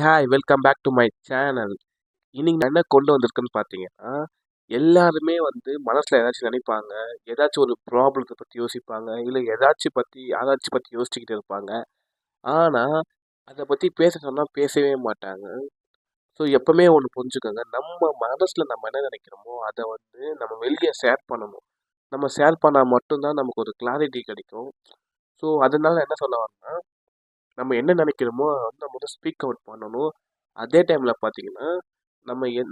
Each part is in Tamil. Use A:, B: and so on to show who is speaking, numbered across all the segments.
A: Hi welcome back to my channel. இன்னைக்கு நான் என்ன கொண்டு வந்திருக்கேன்னு பார்த்தீங்கன்னா, எல்லாருமே வந்து மனசில் ஏதாச்சும் நினைப்பாங்க. ஏதாச்சும் ஒரு ப்ராப்ளத்தை பற்றி யோசிப்பாங்க. இல்லை யாராச்சும் பற்றி யோசிச்சுக்கிட்டு இருப்பாங்க. ஆனால் அதை பற்றி பேச சொன்னால் பேசவே மாட்டாங்க. ஸோ எப்பவுமே ஒன்று புரிஞ்சுக்கோங்க. நம்ம மனசில் நம்ம என்ன நினைக்கிறோமோ அதை வந்து நம்ம வெளியே ஷேர் பண்ணணும். நம்ம ஷேர் பண்ணால் மட்டும்தான் நமக்கு ஒரு கிளாரிட்டி கிடைக்கும். ஸோ அதனால என்ன சொல்ல வரேன்னா, நம்ம என்ன நினைக்கிறோமோ அதை வந்து நம்ம வந்து ஸ்பீக் அவுட் பண்ணணும். அதே டைமில் பார்த்தீங்கன்னா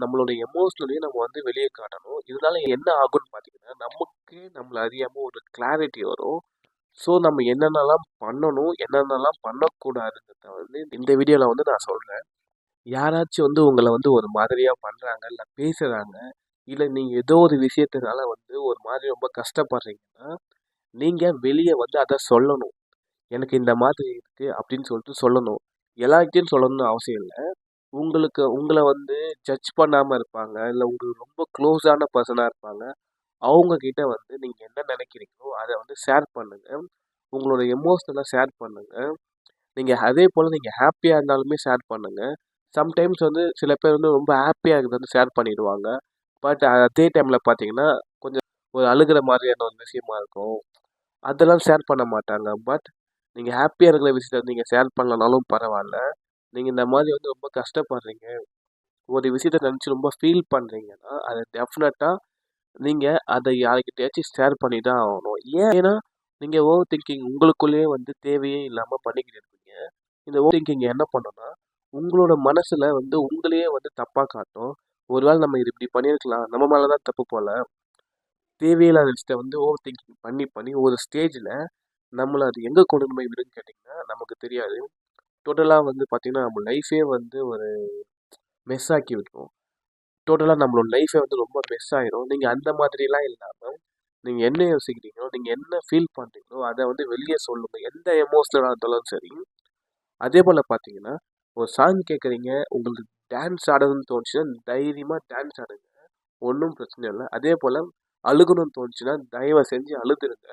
A: நம்மளோட எமோஷ்னலையும் நம்ம வந்து வெளியே காட்டணும். இதனால என்ன ஆகும்னு பார்த்தீங்கன்னா, நமக்கே நம்மளை அறியாமல் ஒரு கிளாரிட்டி வரும். ஸோ நம்ம என்னென்னலாம் பண்ணணும், என்னென்னலாம் பண்ணக்கூடாதுன்றத வந்து இந்த வீடியோவில் வந்து நான் சொல்கிறேன். யாராச்சும் வந்து உங்களை வந்து ஒரு மாதிரியாக பண்ணுறாங்க, இல்லை பேசுகிறாங்க, இல்லை நீங்கள் ஏதோ ஒரு விஷயத்தினால வந்து ஒரு மாதிரி ரொம்ப கஷ்டப்படுறீங்கன்னா, நீங்கள் வெளியே வந்து அதை சொல்லணும். எனக்கு இந்த மாதிரி இருக்குது அப்படின்னு சொல்லிட்டு சொல்லணும். எல்லார்கிட்டையும் சொல்லணும்னு அவசியம் இல்லை. உங்களை வந்து ஜட்ஜ் பண்ணாமல் இருப்பாங்க, இல்லை உங்களுக்கு ரொம்ப க்ளோஸான பர்சனாக இருப்பாங்க. அவங்க கிட்ட வந்து நீங்கள் என்ன நினைக்கிறீங்களோ அதை வந்து ஷேர் பண்ணுங்கள். உங்களோட எமோஷனலாக ஷேர் பண்ணுங்கள். அதே போல் நீங்கள் ஹாப்பியாக இருந்தாலுமே ஷேர் பண்ணுங்கள். சம்டைம்ஸ் வந்து சில பேர் வந்து ரொம்ப ஹாப்பியாக இருக்கிறது வந்து ஷேர் பண்ணிடுவாங்க. பட் அதே டைமில் பார்த்தீங்கன்னா கொஞ்சம் ஒரு அழுகிற மாதிரியான ஒரு விஷயமா இருக்கும். அதெல்லாம் ஷேர் பண்ண மாட்டாங்க. பட் நீங்கள் ஹாப்பியாக இருக்கிற விஷயத்த நீங்கள் ஷேர் பண்ணலனாலும் பரவாயில்ல. நீங்கள் இந்த மாதிரி வந்து ரொம்ப கஷ்டப்படுறீங்க, ஒரு விஷயத்த நினச்சி ரொம்ப ஃபீல் பண்ணுறீங்கன்னா, அதை டெஃபினட்டாக நீங்கள் அதை யார்கிட்டயாச்சும் ஷேர் பண்ணி தான் ஆகணும். ஏன்னா நீங்கள் ஓவர் திங்கிங் உங்களுக்குள்ளேயே வந்து தேவையே இல்லாமல் பண்ணிக்கிட்டு இருக்கீங்க. இந்த ஓவர் திங்கிங் என்ன பண்ணுன்னா, உங்களோட மனசில் வந்து உங்களையே வந்து தப்பாக காட்டும். ஒருவேளை நம்ம இது இப்படி பண்ணியிருக்கலாம், நம்ம மேலே தான் தப்பு போல், தேவையில்லாத விஷயத்தை வந்து ஓவர் திங்கிங் பண்ணி பண்ணி ஒரு ஸ்டேஜில் நம்மளை அது எங்கே கொண்டு போய் விடுன்னு கேட்டிங்கன்னா நமக்கு தெரியாது. டோட்டலாக வந்து பார்த்திங்கன்னா நம்ம லைஃபே வந்து ஒரு மெஸ் ஆக்கி விட்டுரும். டோட்டலாக நம்மளோட லைஃபே வந்து ரொம்ப மெஸ் ஆயிரும். நீங்கள் அந்த மாதிரிலாம் இல்லாமல், நீங்கள் என்ன யோசிக்கிறீங்களோ, நீங்கள் என்ன ஃபீல் பண்ணுறீங்களோ அதை வந்து வெளியே சொல்லுங்கள். எந்த எமோஷனலாக இருந்தாலும் சரி. அதே போல் பார்த்தீங்கன்னா, ஒரு சாங் கேட்குறீங்க, உங்களுக்கு டான்ஸ் ஆடணும்னு தோணுச்சுன்னா தைரியமாக டான்ஸ் ஆடுங்க, ஒன்றும் பிரச்சனை இல்லை. அதே போல் அழுகணும்னு தோணுச்சுன்னா தயவு செஞ்சு அழுதுருங்க,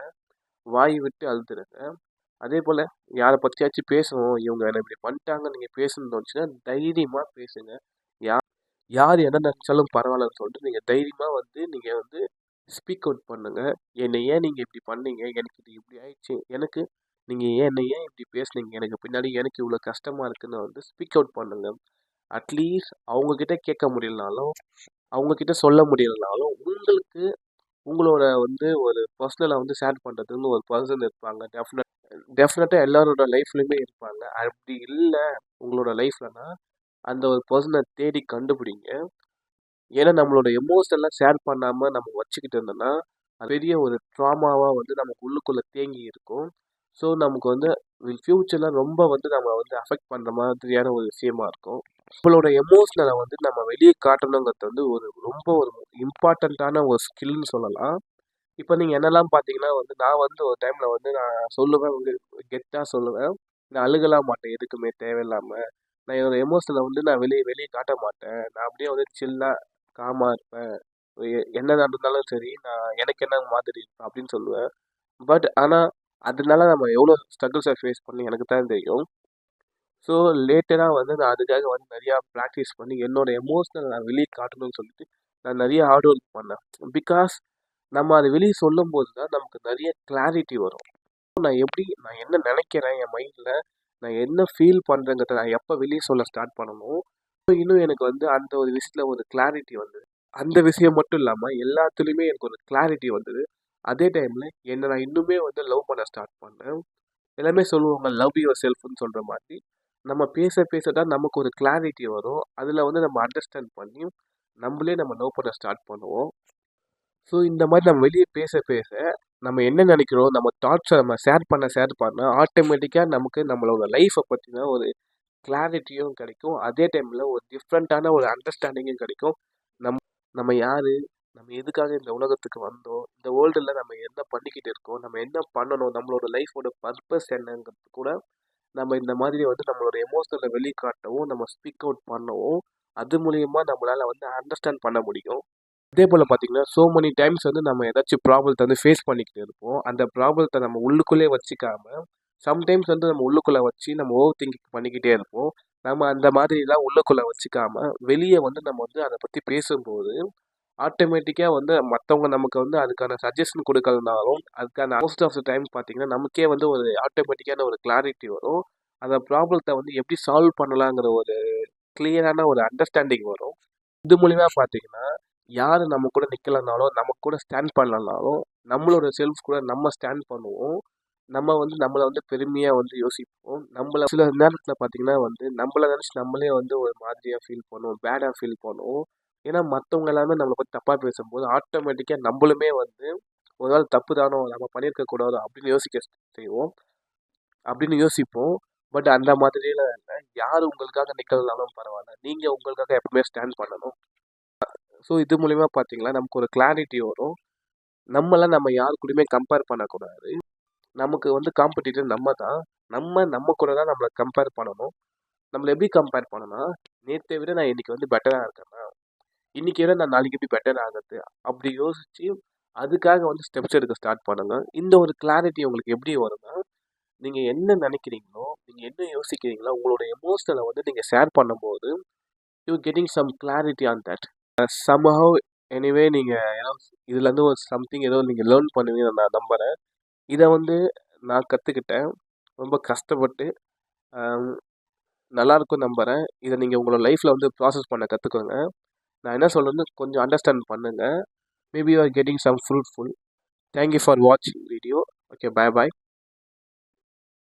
A: வாய் விட்டு அழுதுருங்க. அதே போல் யாரை பற்றியாச்சும் பேசணும், இவங்க என்னை இப்படி பண்ணிட்டாங்கன்னு நீங்கள் பேசணும்னு தோணுச்சுன்னா தைரியமாக பேசுங்க. யார் என்ன நினச்சாலும் பரவாயில்லன்னு சொல்லிட்டு நீங்கள் தைரியமாக வந்து நீங்கள் வந்து ஸ்பீக் அவுட் பண்ணுங்கள். என்னை ஏன் நீங்கள் இப்படி பண்ணீங்க, எனக்கு இது இப்படி ஆயிடுச்சு, நீங்கள் என்னை ஏன் இப்படி பேசுனீங்க, எனக்கு பின்னாடி எனக்கு இவ்வளோ கஷ்டமாக இருக்குன்னு வந்து ஸ்பீக் அவுட் பண்ணுங்கள். அட்லீஸ்ட் அவங்கக்கிட்ட கேட்க முடியலனாலும், அவங்கக்கிட்ட சொல்ல முடியலனாலும், உங்களோட வந்து ஒரு பர்சனலை வந்து ஷேர் பண்ணுறதுன்னு ஒரு பர்சன் இருப்பாங்க. டெஃபினட்டாக எல்லாரோட லைஃப்லையுமே இருப்பாங்க. அப்படி இல்லை உங்களோட லைஃப்லனா அந்த ஒரு பர்சனை தேடி கண்டுபிடிங்க. ஏன்னா நம்மளோட எமோஷனெல்லாம் ஷேர் பண்ணாமல் நம்ம வச்சுக்கிட்டு இருந்தோம்னா அது பெரிய ஒரு ட்ராமாவாக வந்து நமக்கு உள்ளுக்குள்ளே தேங்கி இருக்கும். ஸோ நமக்கு வந்து ஃப்யூச்சரில் ரொம்ப வந்து நம்ம வந்து அஃபெக்ட் பண்ணுற மாதிரியான ஒரு விஷயமா இருக்கும். நம்மளோட எமோஷனலை வந்து நம்ம வெளியே காட்டணுங்கிறது வந்து ரொம்ப ஒரு இம்பார்ட்டண்ட்டான ஒரு ஸ்கில்னு சொல்லலாம். இப்போ நீங்கள் என்னெல்லாம் பார்த்தீங்கன்னா வந்து நான் வந்து ஒரு டைமில் வந்து நான் சொல்லுவேன், கெத்தாக சொல்லுவேன். நான் அழுகலாம் மாட்டேன் எதுக்குமே தேவையில்லாமல். நான் என்னோடய எமோஷனலை வந்து நான் வெளியே வெளியே காட்ட மாட்டேன். நான் அப்படியே வந்து சில்லாக காமாக இருப்பேன். என்ன நடந்தாலும் சரி, நான் எனக்கு என்ன மாதிரி இருப்பேன் அப்படின்னு சொல்லுவேன். பட் ஆனால் அதனால நம்ம எவ்வளோ ஸ்ட்ரகிள்ஸை ஃபேஸ் பண்ணி எனக்கு தான் தெரியும். ஸோ லேட்டராக வந்து நான் அதுக்காக வந்து நிறையா ப்ராக்டிஸ் பண்ணி என்னோடய எமோஷனல் நான் வெளியே காட்டணும்னு சொல்லிட்டு நான் நிறைய ஹார்ட் ஒர்க் பண்ணேன். பிகாஸ் நம்ம அதை வெளியே சொல்லும்போது தான் நமக்கு நிறைய கிளாரிட்டி வரும். நான் என்ன நினைக்கிறேன் என் மைண்டில், நான் என்ன ஃபீல் பண்ணுறேங்கிறத நான் எப்போ வெளியே சொல்ல ஸ்டார்ட் பண்ணணும், இன்னும் எனக்கு வந்து அந்த ஒரு விஷயத்தில் ஒரு கிளாரிட்டி வந்தது. அந்த விஷயம் மட்டும் இல்லாமல் எல்லாத்துலேயுமே எனக்கு ஒரு கிளாரிட்டி வந்தது. அதே டைமில் என்னை நான் இன்னுமே வந்து லவ் பண்ண ஸ்டார்ட் பண்ணேன். எல்லாமே சொல்லுவாங்க லவ் யுவர் செல்ஃப்னு சொல்கிற மாதிரி. நம்ம பேச பேச தான் நமக்கு ஒரு கிளாரிட்டி வரும். அதில் வந்து நம்ம அண்டர்ஸ்டாண்ட் பண்ணி நம்மளே நம்ம லவ் பண்ண ஸ்டார்ட் பண்ணுவோம். ஸோ இந்த மாதிரி நம்ம வெளியே பேச பேச நம்ம என்ன நினைக்கிறோம், நம்ம தாட்ஸை நம்ம ஷேர் பண்ண ஆட்டோமேட்டிக்காக நமக்கு நம்மளோட லைஃப்பை பற்றின ஒரு கிளாரிட்டியும் கிடைக்கும். அதே டைமில் ஒரு டிஃப்ரெண்ட்டான ஒரு அண்டர்ஸ்டாண்டிங்கும் கிடைக்கும். நம்ம யார், நம்ம எதுக்காக இந்த உலகத்துக்கு வந்தோம், இந்த வேர்ல்டில் நம்ம என்ன பண்ணிக்கிட்டு இருக்கோம், நம்ம என்ன பண்ணணும், நம்மளோட லைஃபோட பர்பஸ் என்னங்கிறது கூட நம்ம இந்த மாதிரி வந்து நம்மளோட எமோஷனலை வெளிக்காட்டவும், நம்ம ஸ்பீக் அவுட் பண்ணவும், அது மூலியமாக நம்மளால் வந்து அண்டர்ஸ்டாண்ட் பண்ண முடியும். அதே போல் பார்த்திங்கன்னா ஸோ மெனி டைம்ஸ் வந்து நம்ம ஏதாச்சும் ப்ராப்ளத்தை வந்து ஃபேஸ் பண்ணிக்கிட்டு இருப்போம். அந்த ப்ராப்ளத்தை நம்ம உள்ளுக்குள்ளே வச்சுக்காமல் சம்டைம்ஸ் வந்து நம்ம உள்ளுக்குள்ளே வச்சு நம்ம ஓவர் திங்கிங் பண்ணிக்கிட்டே இருப்போம். நம்ம அந்த மாதிரிலாம் உள்ளுக்குள்ள வச்சுக்காம, வெளிய வந்து நம்ம வந்து அத பத்தி பேசும்போது, ஆட்டோமேட்டிக்கா வந்து மத்தவங்க நமக்கு வந்து அதுக்கான சஜஷன் குடுக்கலனாலும், அதுக்கான மோஸ்ட் ஆஃப் த டைம் பார்த்தீங்கன்னா, நமக்கே வந்து ஒரு ஆட்டோமேட்டிக்கான ஒரு கிளாரிட்டி வரும். அந்த ப்ராப்ளத்த வந்து எப்படி சால்வ் பண்ணலாங்கிற ஒரு கிளியரான ஒரு அண்டர்ஸ்டாண்டிங் வரும். இது மூலியமா பார்த்தீங்கன்னா, யாரு நம்ம கூட நிக்கலனாலும், நம்ம கூட ஸ்டாண்ட் பண்ணலனாலும், நம்மளோட செல்ஃப் கூட நம்ம ஸ்டாண்ட் பண்ணுவோம். நம்ம வந்து நம்மள வந்து பெருமையா வந்து யோசிப்போம். நம்மள சில நேரத்துல பார்த்தீங்கன்னா வந்து, நம்மள நெனச்சு நம்மளே வந்து ஒரு மாதிரியா ஃபீல் பண்ணுவோம். பேடா ஃபீல் பண்ணுவோம். ஏன்னா, மத்தவங்க எல்லாமே நம்மள பத்தி தப்பா பேசும்போது, ஆட்டோமேட்டிக்கா நம்பளுமே வந்து, "ஒரு வேள தப்பு தானோ! நம்ம பண்ணியிருக்க கூடாதோ!" அப்படின்னு யோசிக்க செய்வோம். அப்படின்னு யோசிப்போம். பட் அந்த மாதிரிலாம் இல்ல. யாரு உங்களுக்காக நிக்கலனாலும் பரவால்ல. நீங்க உங்களுக்காக எப்பவுமே ஸ்டாண்ட் பண்ணணும். ஸோ இது மூலியமா பார்த்தீங்கன்னா, நமக்கு ஒரு கிளாரிட்டி வரும். நம்ம யார் கூடயுமே கம்பேர் பண்ணக்கூடாது. நமக்கு வந்து காம்படிட்டர் நம்ம தான். நம்ம கூட தான் நம்மள கம்பேர் பண்ணணும். நம்மள எப்படி கம்பேர் பண்ணணும்னா, நேத்த விட நான் இன்னைக்கு வந்து பெட்டரா இருக்கேனா? இன்னைக்கு விட நான் நாளைக்கு எப்படி பெட்டர் ஆகுறது? அப்படி யோசிச்சு, அதுக்காக வந்து ஸ்டெப்ஸ் எடுக்க ஸ்டார்ட் பண்ணுங்க. இந்த ஒரு கிளாரிட்டி உங்களுக்கு எப்படி வரும்னா, நீங்க என்ன நெனைக்கிறீங்களோ, நீங்க என்ன யோசிக்கிறீங்களோ, உங்களோட எமோஷனல வந்து நீங்க ஷேர் பண்ணும்போது, you getting some clarity on that. Somehow anyway நீங்க ஏதோ இதுலருந்து ஒரு சம்திங் ஏதோ நீங்க லேர்ன் பண்ணுவீங்கன்னு நான் நம்புறேன். இத வந்து நான் கத்துக்கிட்டேன். ரொம்ப கஷ்டப்பட்டு. அ நல்லாருக்கும்னு நம்புறேன். இத நீங்க உங்களோட லைஃப்ல வந்து ப்ராசஸ் பண்ண கத்துக்கோங்க. நான் என்ன சொல்றேன்னு கொஞ்சம் அண்டர்ஸ்டாண்ட் பண்ணுங்க. Maybe you are getting some fruitful. Thank you for வாட்சிங் வீடியோ. ஓகே. பாய் பாய்.